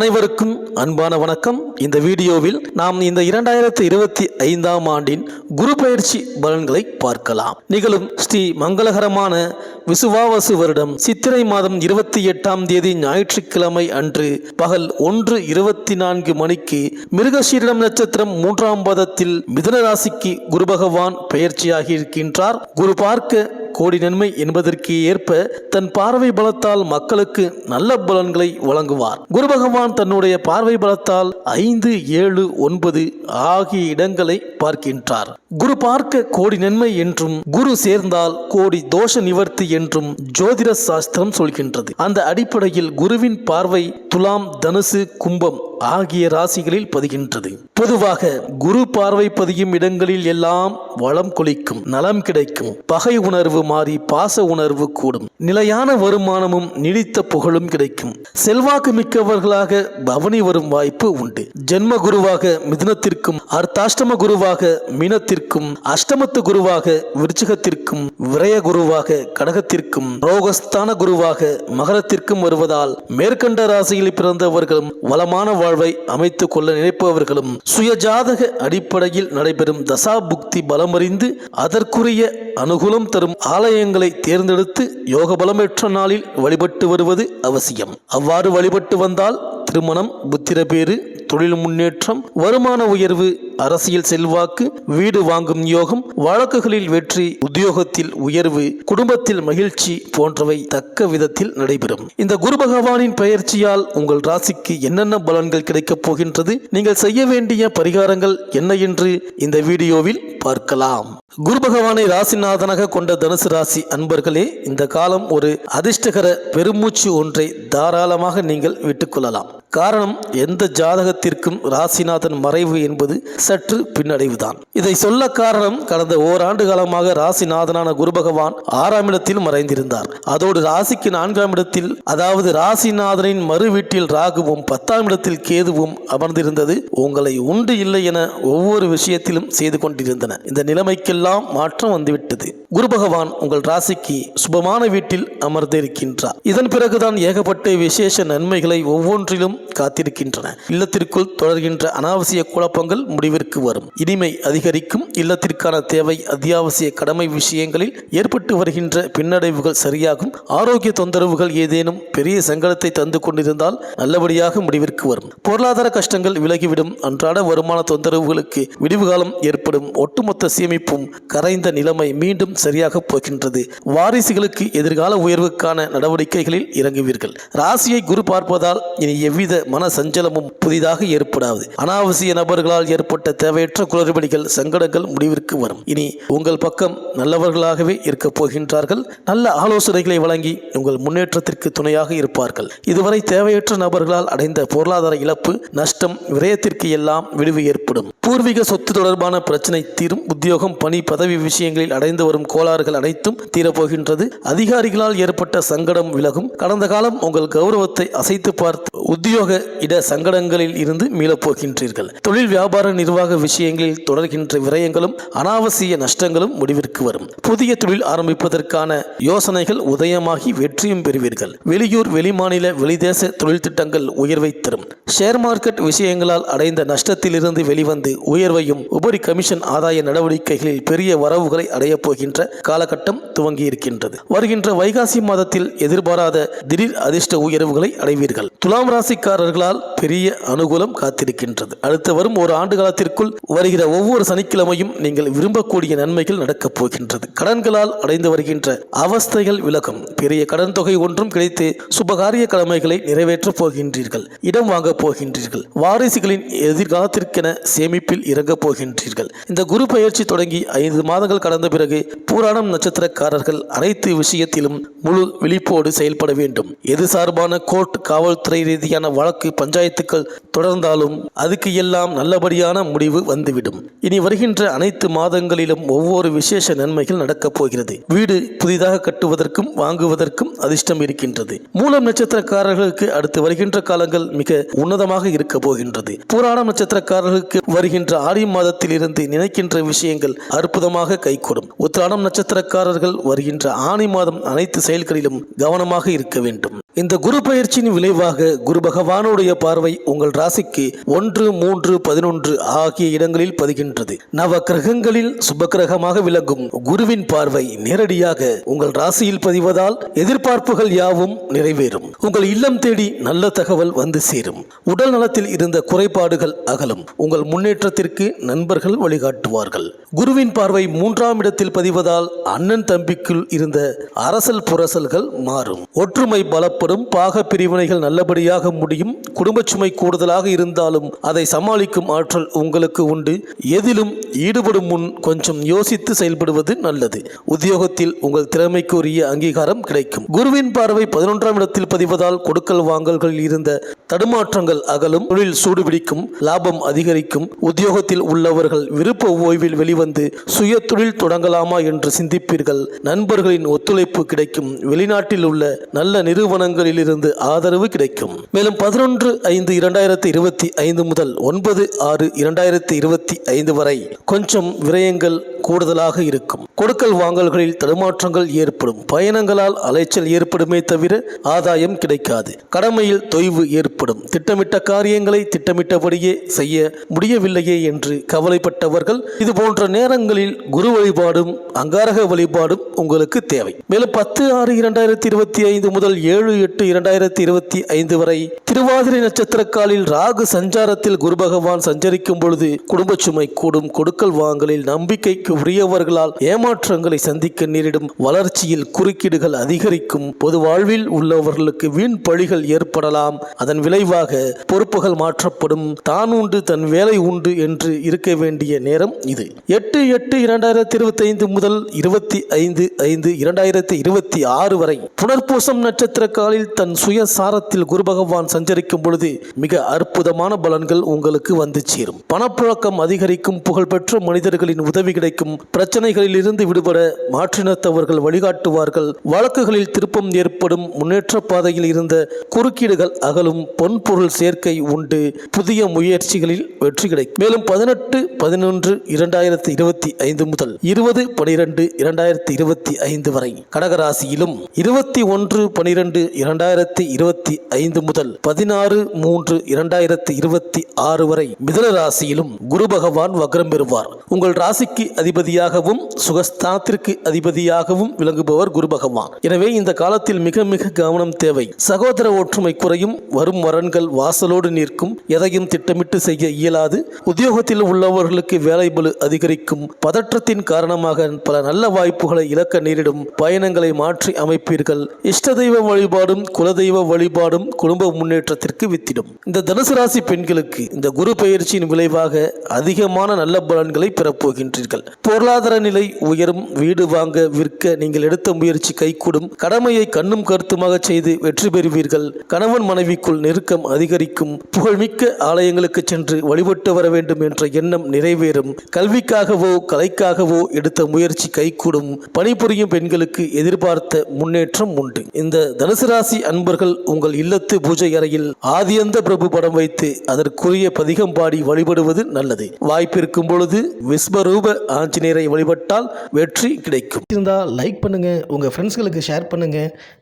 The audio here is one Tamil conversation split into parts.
அனைவருக்கும் அன்பான வணக்கம். இந்த வீடியோவில் நாம் இந்த 2025ஆம் ஆண்டின் குரு பயிற்சி பலன்களை பார்க்கலாம். நிகழும் ஸ்ரீ மங்களகரமான விசுவாவசு வருடம் சித்திரை மாதம் 28ஆம் தேதி ஞாயிற்றுக்கிழமை அன்று பகல் 1:24 மணிக்கு மிருகசீரிடம் நட்சத்திரம் 3ஆம் பாதத்தில் மிதுன ராசிக்கு குரு பகவான் பெயர்ச்சியாகி இருக்கின்றார். குரு பார்க்க கோடி நன்மை என்பதற்கு ஏற்ப தன் பார்வை பலத்தால் மக்களுக்கு நல்ல பலன்களை வழங்குவார். குரு பகவான் தன்னுடைய பார்வை பலத்தால் 5, 7, 9 ஆகிய இடங்களை பார்க்கின்றார். குரு பார்க்க கோடி நன்மை என்றும் குரு சேர்ந்தால் கோடி தோஷ நிவர்த்தி என்றும் ஜோதிட சாஸ்திரம் சொல்கின்றது. அந்த அடிப்படையில் குருவின் பார்வை துலாம், தனுசு, கும்பம் ஆகிய ராசிகளில் பதிகின்றது. பொதுவாக குரு பார்வை பதியும் இடங்களில் எல்லாம் வளம் கொளிக்கும், நலம் கிடைக்கும், பகை உணர்வு மாறி பாச உணர்வு கூடும், நிலையான வருமானமும் நீடித்த புகழும் கிடைக்கும், செல்வாக்கு மிக்கவர்களாக பவனி வரும் வாய்ப்பு உண்டு. ஜென்ம குருவாக மிதுனத்திற்கும், அர்த்தாஷ்டம குருவாக மீனத்திற்கும், அஷ்டமத்து குருவாக விருச்சிகத்திற்கும், விரய குருவாக கடகத்திற்கும், ரோகஸ்தான குருவாக மகரத்திற்கும் வருவதால் மேற்கண்ட ராசியில் பிறந்தவர்களும் வளமான வாழ்வை அமைத்துக் கொள்ள நினைப்பவர்களும் சுயஜாதக அடிப்படையில் நடைபெறும் தசா புக்தி பலமறிந்து அதற்குரிய அனுகூலம் தரும் ஆலயங்களை தேர்ந்தெடுத்து யோக பலமேற்ற நாளில் வழிபட்டு வருவது அவசியம். அவ்வாறு வழிபட்டு வந்தால் திருமணம், புத்திரபேறு, தொழில் முன்னேற்றம், வருமான உயர்வு, அரசியல் செல்வாக்கு, வீடு வாங்கும் யோகம், வழக்குகளில் வெற்றி, உத்தியோகத்தில் உயர்வு, குடும்பத்தில் மகிழ்ச்சி போன்றவை தக்க விதத்தில் நடைபெறும். இந்த குரு பகவானின் பெயர்ச்சியால் உங்கள் ராசிக்கு என்னென்ன பலன்கள் கிடைக்கப் போகின்றது, நீங்கள் செய்ய வேண்டிய பரிகாரங்கள் என்ன என்று இந்த வீடியோவில் பார்க்கலாம். குரு பகவானை ராசிநாதனாக கொண்ட தனுசு ராசி அன்பர்களே, இந்த காலம் ஒரு அதிர்ஷ்டகர பெருமூச்சு ஒன்றை தாராளமாக நீங்கள் விட்டுக்கொள்ளலாம். காரணம், எந்த ஜாதகத்திற்கும் ராசிநாதன் மறைவு என்பது சற்று பின்னடைவுதான். இதை சொல்ல காரணம், கடந்த ஓராண்டு காலமாக ராசிநாதனான குரு பகவான் 6ஆம் இடத்தில் மறைந்திருந்தார். அதோடு ராசிக்கு 4ஆம் இடத்தில், அதாவது ராசிநாதனின் மறு வீட்டில் ராகுவும் 10ஆம் இடத்தில் கேதுவும் அமர்ந்திருந்தது உங்களை உண்டு இல்லை என ஒவ்வொரு விஷயத்திலும் செய்து கொண்டிருந்தன. இந்த நிலைமைக்கெல்லாம் மாற்றம் வந்துவிட்டது. குரு பகவான் உங்கள் ராசிக்கு சுபமான வீட்டில் அமர்ந்திருக்கின்றார். இதன் பிறகுதான் ஏகப்பட்ட விசேஷ நன்மைகளை ஒவ்வொன்றிலும் காத்திருக்கின்றன. இல்லத்திற்குள் தொடர்கின்ற அனாவசிய குழப்பங்கள் முடிவிற்கு வரும், இனிமை அதிகரிக்கும், இல்லத்திற்கான தேவை, அத்தியாவசிய கடமை விஷயங்களில் ஏற்பட்டு வருகின்ற பின்னடைவுகள் சரியாகும், ஆரோக்கிய தொந்தரவுகள் ஏதேனும் பெரிய சங்கடத்தை தந்து கொண்டிருந்தால் நல்லபடியாக முடிவிற்கு வரும், பொருளாதார கஷ்டங்கள் விலகிவிடும், அன்றாட வருமான தொந்தரவுகளுக்கு விடிவு காலம் ஏற்படும், ஒட்டுமொத்த சேமிப்பும் கரைந்த நிலைமை மீண்டும் சரியாக போகின்றது, வாரிசுகளுக்கு எதிர்கால உயர்வுக்கான நடவடிக்கைகளில் இறங்குவீர்கள். ராசியை குரு பார்ப்பதால் இனி எவ்வித மன சஞ்சலமும் புதிதாக ஏற்படாது. அனாவசிய நபர்களால் ஏற்பட்ட தேவையற்ற குளறுபடிகள், சங்கடங்கள் முடிவிற்கு வரும். இனி உங்கள் பக்கம் நல்லவர்களாகவே இருக்க போகின்றார்கள். நல்ல ஆலோசனைகளை வழங்கி உங்கள் முன்னேற்றத்திற்கு துணையாக இருப்பார்கள். இதுவரை தேவையற்ற நபர்களால் அடைந்த பொருளாதார இழப்பு, நஷ்டம், விரயத்திற்கு எல்லாம் விடுவு ஏற்படும். பூர்வீக சொத்து தொடர்பான பிரச்சனை தீரும். உத்தியோகம், பணி, பதவி விஷயங்களில் அடைந்து வரும் கோளாறுகள் அனைத்தும் தீரப்போகின்றது. அதிகாரிகளால் ஏற்பட்ட சங்கடம் விலகும். கடந்த காலம் உங்கள் கௌரவத்தை அசைத்து பார்த்து உத்தியோக இட சங்கடங்களில் இருந்து மீளப்போகின்றீர்கள். தொழில், வியாபார, நிர்வாக விஷயங்களில் தொடர்கின்ற விரயங்களும் அனாவசிய நஷ்டங்களும் முடிவிற்கு வரும். புதிய தொழில் ஆரம்பிப்பதற்கான யோசனைகள் உதயமாகி வெற்றியும் பெறுவீர்கள். வெளியூர், வெளிமாநில, வெளிதேச தொழில் திட்டங்கள் உயர்வை தரும். ஷேர் மார்க்கெட் விஷயங்களால் அடைந்த நஷ்டத்திலிருந்து வெளிவந்து உயர்வையும், உபரி கமிஷன் ஆதாய நடவடிக்கைகளில் பெரிய வரவுகளை அடையப் போகின்ற காலகட்டம் துவங்கி இருக்கின்றது. வருகின்ற வைகாசி மாதத்தில் எதிர்பாராத திடீர் அதிர்ஷ்ட உயர்வுகளை அடைவீர்கள். துலாம் ராசிக்காரர்களால் பெரிய அனுகூலம் காத்திருக்கின்றது. அடுத்து வரும் ஒரு ஆண்டு காலத்திற்குள் வருகிற ஒவ்வொரு சனிக்கிழமையும் நீங்கள் விரும்பக்கூடிய நன்மைகள் நடக்கப் போகின்றது. கடன்களால் அடைந்து வருகின்ற அவஸ்தைகள் விலகும். பெரிய கடன் தொகை ஒன்றும் கிடைத்து சுபகாரிய கடமைகளை நிறைவேற்றப் போகின்றீர்கள். இடம் வாங்கப் போகின்றீர்கள். வாரிசுகளின் எதிர்காலத்திற்கென சேமிப்பில் இறங்கப் போகின்றீர்கள். இந்த குரு பயிற்சி தொடங்கி 5 மாதங்கள் கடந்த பிறகு பூராடம் நட்சத்திரக்காரர்கள் அனைத்து விஷயத்திலும் முழு விழிப்போடு செயல்பட வேண்டும். எது சார்பான கோர்ட், காவல்துறை ரீதியான வழக்கு, பஞ்சாயத்துக்கள் தொடர்ந்தாலும் அதுக்கு எல்லாம் நல்லபடியான முடிவு வந்துவிடும். இனி வருகின்ற அனைத்து மாதங்களிலும் ஒவ்வொரு விசேஷ நன்மைகள் நடக்கப் போகிறது. வீடு புதிதாக கட்டுவதற்கும் வாங்குவதற்கும் அதிர்ஷ்டம் இருக்கின்றது. மூலம் நட்சத்திரக்காரர்களுக்கு அடுத்து வருகின்ற காலங்கள் மிக உன்னதமாக இருக்க போகின்றது. பூராடம் நட்சத்திரக்காரர்களுக்கு வருகின்ற ஆடி மாதத்தில் இருந்து நினைக்கின்ற விஷயங்கள் அற்புதமாக கைகூடும். உத்திராடம் நட்சத்திரக்காரர்கள் வருகின்ற ஆணி மாதம் அனைத்து செயல்களிலும் கவனமாக இருக்க வேண்டும். இந்த குரு பயிற்சியின் விளைவாக குரு பகவானுடைய பார்வை உங்கள் ராசிக்கு 1, 3, 11 ஆகிய இடங்களில் பதிகின்றது. நவ கிரகங்களில் சுப கிரகமாக விளங்கும் குருவின் பார்வை நேரடியாக உங்கள் ராசியில் பதிவதால் எதிர்பார்ப்புகள் யாவும் நிறைவேறும். உங்கள் இல்லம் தேடி நல்ல தகவல் வந்து சேரும். உடல் நலத்தில் இருந்த குறைபாடுகள் அகலும். உங்கள் முன்னேற்றத்திற்கு நண்பர்கள் வழிகாட்டுவார்கள். குருவின் பார்வை 3ஆம் இடத்தில் பதிவதால் அண்ணன் தம்பிக்குள் இருந்த அரசல் புரசல்கள் மாறும். ஒற்றுமை பலப்படும். பாக பிரிவினைகள் நல்லபடியாக முடியும். குடும்ப சுமை கூடுதலாக இருந்தாலும் அதை சமாளிக்கும் ஆற்றல் உங்களுக்கு உண்டு. எதிலும் ஈடுபடும் முன் கொஞ்சம் யோசித்து செயல்படுவது நல்லது. உத்தியோகத்தில் உங்கள் திறமைக்குரிய அங்கீகாரம் கிடைக்கும். குருவின் பார்வை 11ஆம் இடத்தில் பதிவதால் கொடுக்கல் வாங்கல்களில் இருந்த தடுமாற்றங்கள் அகலும். தொழில் சூடுபிடிக்கும். லாபம் அதிகரிக்கும். உத்தியோகத்தில் உள்ளவர்கள் விருப்ப ஓய்வில் வெளிவந்து சுய தொழில் தொடங்கலாமா என்று சிந்திப்பீர்கள். நண்பர்களின் ஒத்துழைப்பு கிடைக்கும். வெளிநாட்டில் உள்ள நல்ல நிறுவனங்களில் இருந்து ஆதரவு கிடைக்கும். மேலும் 11/5/2025 முதல் 9/6/2025 வரை கொஞ்சம் விரயங்கள் கூடுதலாக இருக்கும். கொடுக்கல் வாங்கல்களில் தடுமாற்றங்கள் ஏற்படும். பயணங்களால் அலைச்சல் ஏற்படுமே தவிர ஆதாயம் கிடைக்காது. கடமையில் தொய்வு ஏற்படும். திட்டமிட்ட காரியங்களை திட்டமிட்டபடியே செய்ய முடியவில்லையே என்று கவலைப்பட்டவர்கள் இது போன்ற நேரங்களில் குரு வழிபாடும் அங்காரக வழிபாடும் உங்களுக்கு தேவை. மேலும் 10/6/2025 முதல் 7/8/2025 வரை திருவாதிரை நட்சத்திர காலில் ராகு சஞ்சாரத்தில் குரு பகவான் சஞ்சரிக்கும் பொழுது குடும்ப சுமை கூடும். கொடுக்கல் வாங்கலில் நம்பிக்கைக்கு உரியவர்களால் ஏமாற்றங்களை சந்திக்க நேரிடும். வளர்ச்சியில் குறுக்கீடுகள் அதிகரிக்கும். பொது வாழ்வில் உள்ளவர்களுக்கு வீண் பழிகள் ஏற்படலாம். அதன் விளைவாக பொறுப்புகள் மாற்றப்படும். தான் உண்டு தன் வேலை உண்டு என்று இருக்க வேண்டிய நேரம் இது. 8/8/2025 முதல் 25/5/2026 வரை புனர்பூசம் நட்சத்திர காலில் தன் சுயசாரத்தில் குரு பகவான் சஞ்சரிக்கும் பொழுது மிக அற்புதமான பலன்கள் உங்களுக்கு வந்து சேரும். பணப்புழக்கம் அதிகரிக்கும். புகழ்பெற்ற மனிதர்களின் உதவி கிடைக்கும். பிரச்சனைகளில் இருந்து விடுபட மாற்றினத்தவர்கள் வழிகாட்டுவார்கள். வழக்குகளில் திருப்பம் ஏற்படும். முன்னேற்ற பாதையில் இருந்த குறுக்கீடுகள் அகலும். பொன்பொருள் சேர்க்கை உண்டு. புதிய முயற்சிகளில் வெற்றி கிடைக்கும். மேலும் 18/11/2025 முதல் 20/12/2025 வரை கடகராசியிலும் 21/12/2025 முதல் 16/3/2026 வரை மிதுன ராசியிலும் குரு பகவான் வக்ரம் பெறுவார். உங்கள் ராசிக்கு அதிபதியாகவும் சுகஸ்தானத்திற்கு அதிபதியாகவும் விளங்குபவர் குரு பகவான். எனவே இந்த காலத்தில் மிக மிக கவனம் தேவை. சகோதர ஒற்றுமை குறையும். வரும் வரன்கள் வாசலோடு நிற்கும். எதையும் திட்டமிட்டு செய்ய இயலாது. உத்தியோகத்தில் உள்ளவர்களுக்கு வேலை பளு அதிகரிக்கும். பதற்றத்தின் காரணமாக பல நல்ல வாய்ப்புகளை இழக்க நேரிடும். பயணங்களை மாற்றி அமைப்பீர்கள். இஷ்ட தெய்வ வழிபாடும் குலதெய்வ வழிபாடும் குடும்ப முன்னேற்றத்திற்கு வித்திடும். இந்த தனுசு ராசி பெண்களுக்கு இந்த குரு பயிற்சியின் விளைவாக அதிகமான நல்ல பலன்களை பெறப்போகின்றீர்கள். பொருளாதார நிலை உயரும். வீடு வாங்க விற்க நீங்கள் எடுத்த முயற்சி கைகூடும். கடமையை கண்ணும் கருத்துமாக செய்து வெற்றி பெறுவீர்கள். கணவன் மனைவிக்குள் நெருக்கம் அதிகரிக்கும். புகழ்மிக்க ஆலயங்களுக்கு சென்று வழிபட்டு வர வேண்டும் என்ற எண்ணம் நிறைவேறும். கல்விக்காகவோ கலைக்காகவோ எடுத்த முயற்சி கைகூடும். பணிபுரியும் பெண்களுக்கு எதிர்பார்த்த முன்னேற்றம் உண்டு. இந்த தனுசு ராசி அன்பர்கள் உங்கள் இல்லத்து பூஜை அறையில் ஆதியந்த பிரபு படம் வைத்து அதற்குரிய பதிகம் பாடி வழிபடுவது நல்லது. வாய்ப்பிருக்கும் பொழுது விஸ்வரூப ஆஞ்சநேயரை வழிபட்டால் வெற்றி கிடைக்கும். இருந்தால் லைக் பண்ணுங்க, உங்க ஃப்ரெண்ட்ஸ்களுக்கு ஷேர் பண்ணுங்க.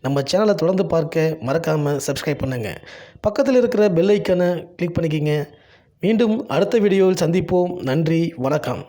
நம்ம சேனலை தொடர்ந்து பார்க்க மறக்காம சப்ஸ்கிரைப் பண்ணுங்க. பக்கத்தில் இருக்கிற பெல் ஐக்கானை கிளிக் பண்ணிக்கிங்க. மீண்டும் அடுத்த வீடியோவில் சந்திப்போம். நன்றி, வணக்கம்.